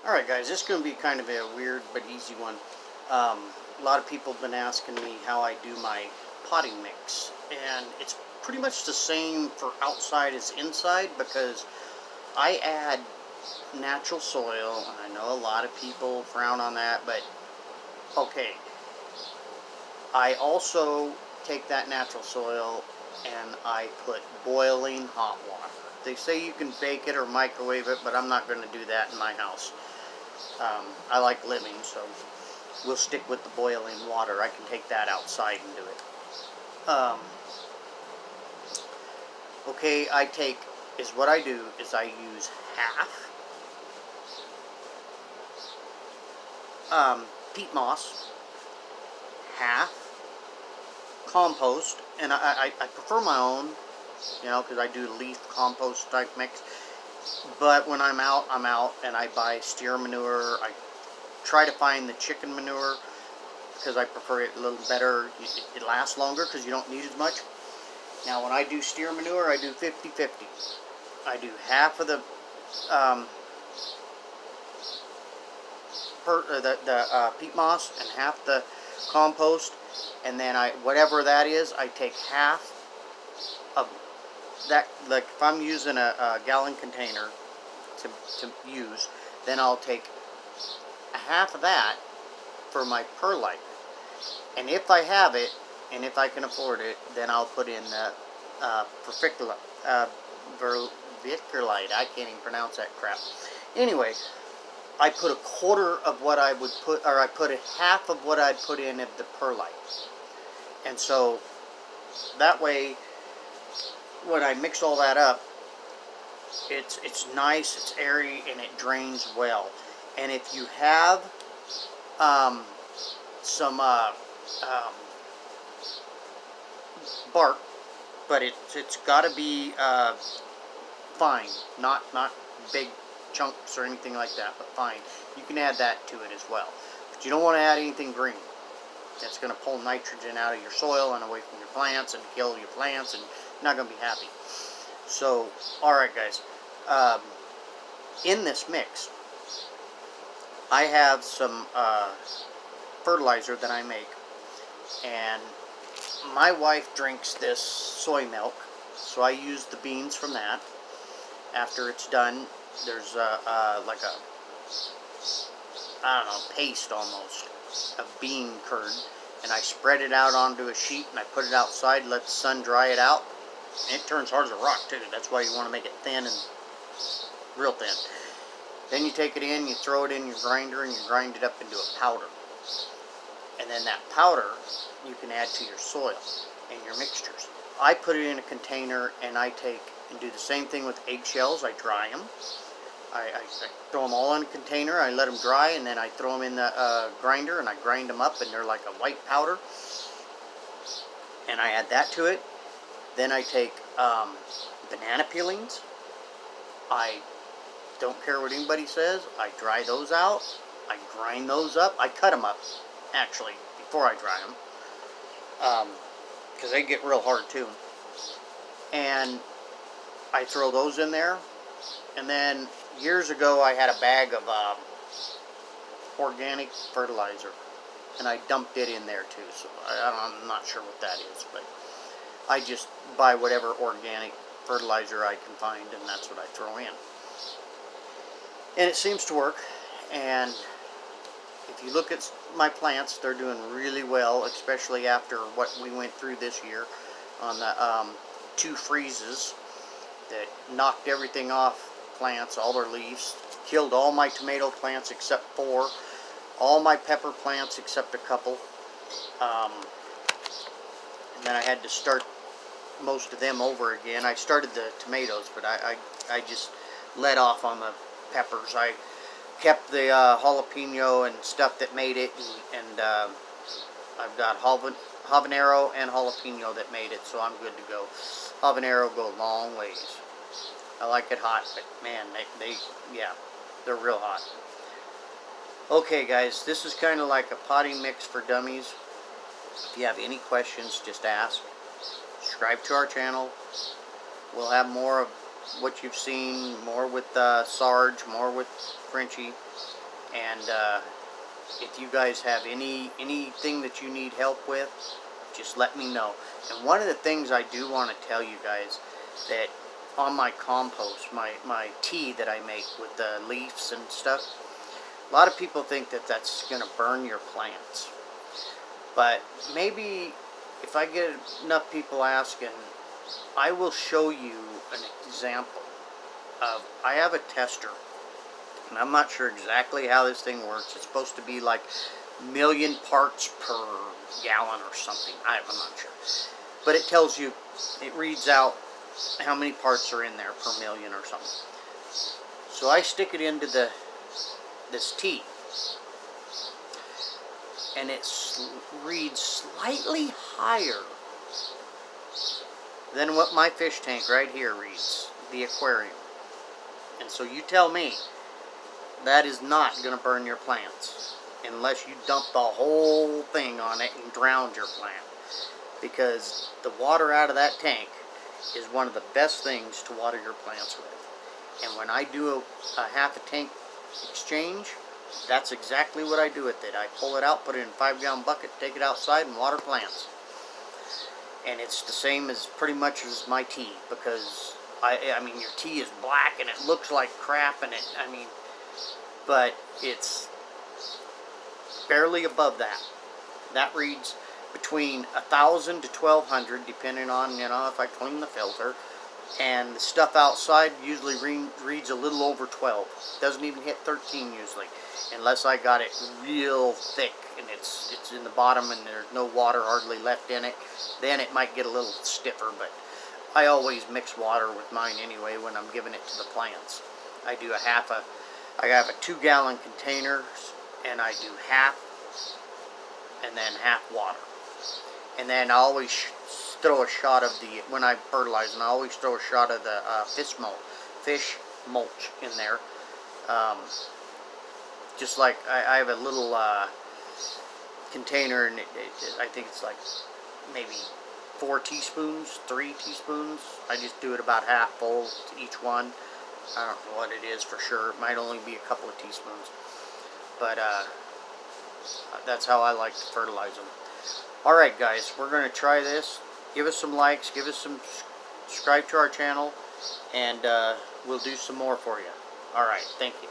Alright guys, this is going to be kind of a weird but easy one. A lot of people have been asking me how I do my potting mix. And it's pretty much the same for outside as inside because I add natural soil. And I know a lot of people frown on that, but okay. I also take that natural soil and I put boiling hot water. They say you can bake it or microwave it, but I'm not going to do that in my house. I like living, so we'll stick with the boiling water. I can take that outside and do it. Okay, what I do is I use half peat moss, half compost, and I prefer my own, because I do leaf compost type mix. But when I'm out, and I buy steer manure. I try to find the chicken manure because I prefer it a little better. It lasts longer because you don't need as much. Now, when I do steer manure, I do 50-50. I do half of the peat moss and half the compost, and then whatever that is, I take half of that. Like if I'm using a gallon container to use, then I'll take half of that for my perlite, and if I have it and if I can afford it, then I'll put in the vermiculite. I can't even pronounce that crap. Anyway, I put a quarter of what I would put, or I put a half of what I'd put in of the perlite, and so that way when I mix all that up, it's nice, it's airy, and it drains well. And if you have some bark, but it's got to be fine, not big chunks or anything like that, but fine. You can add that to it as well. But you don't want to add anything green. That's going to pull nitrogen out of your soil and away from your plants and kill your plants, and you're not going to be happy. So, alright guys, in this mix, I have some fertilizer that I make, and my wife drinks this soy milk, so I use the beans from that. After it's done, there's like a, I don't know, paste almost of bean curd, and I spread it out onto a sheet and I put it outside, let the sun dry it out. And it turns hard as a rock too. That's why you want to make it thin and real thin. Then you take it in, you throw it in your grinder, and you grind it up into a powder. And then that powder you can add to your soil and your mixtures. I put it in a container, and I take and do the same thing with eggshells. I dry them. I throw them all in a container, I let them dry, and then I throw them in the grinder, and I grind them up, and they're like a white powder. And I add that to it. Then I take banana peelings. I don't care what anybody says. I dry those out. I grind those up. I cut them up, actually, before I dry them, because they get real hard too. And I throw those in there. And then years ago, I had a bag of organic fertilizer, and I dumped it in there too. So I'm not sure what that is, but I just buy whatever organic fertilizer I can find, and that's what I throw in. And it seems to work. And if you look at my plants, they're doing really well, especially after what we went through this year on the 2 freezes that knocked everything off plants, all their leaves, killed all my tomato plants except 4, all my pepper plants except a couple, and then I had to start most of them over again. I started the tomatoes, but I just let off on the peppers. I kept the jalapeno and stuff that made it, and I've got habanero and jalapeno that made it, so I'm good to go. Habanero go a long ways. I like it hot, but man, they're real hot. Okay guys, this is kind of like a potting mix for dummies. If you have any questions, just ask. Subscribe to our channel. We'll have more of what you've seen, more with Sarge, more with Frenchie, and if you guys have anything that you need help with, just let me know. And one of the things I do want to tell you guys, that on my compost, my tea that I make with the leaves and stuff, a lot of people think that that's going to burn your plants. But maybe if I get enough people asking, I will show you an example of, I have a tester, and I'm not sure exactly how this thing works. It's supposed to be like 1,000,000 parts per gallon or something. I'm not sure. But it tells you, it reads out how many parts are in there per million or something. So I stick it into this tea, and it reads slightly higher than what my fish tank right here reads, the aquarium. And so you tell me, that is not going to burn your plants unless you dump the whole thing on it and drown your plant, because the water out of that tank is one of the best things to water your plants with. And when I do a half a tank exchange, that's exactly what I do with it. I pull it out, put it in a 5-gallon bucket, take it outside and water plants. And it's the same as pretty much as my tea, because I mean, your tea is black and it looks like crap, and but it's barely above that. That reads between 1,000 to 1,200, depending on, if I clean the filter. And the stuff outside usually reads a little over 12. Doesn't even hit 13 usually, unless I got it real thick and it's in the bottom and there's no water hardly left in it. Then it might get a little stiffer, but I always mix water with mine anyway when I'm giving it to the plants. I have a 2-gallon container, and I do half and then half water. And then I always throw a shot of when I fertilize, and I always throw a shot of the fish mulch in there. Just like I have a little container, and I think it's like maybe 4 teaspoons, 3 teaspoons. I just do it about half full to each one. I don't know what it is for sure. It might only be a couple of teaspoons. But that's how I like to fertilize them. Alright guys, we're going to try this. Give us some likes, give us some, subscribe to our channel, and we'll do some more for you. Alright, thank you.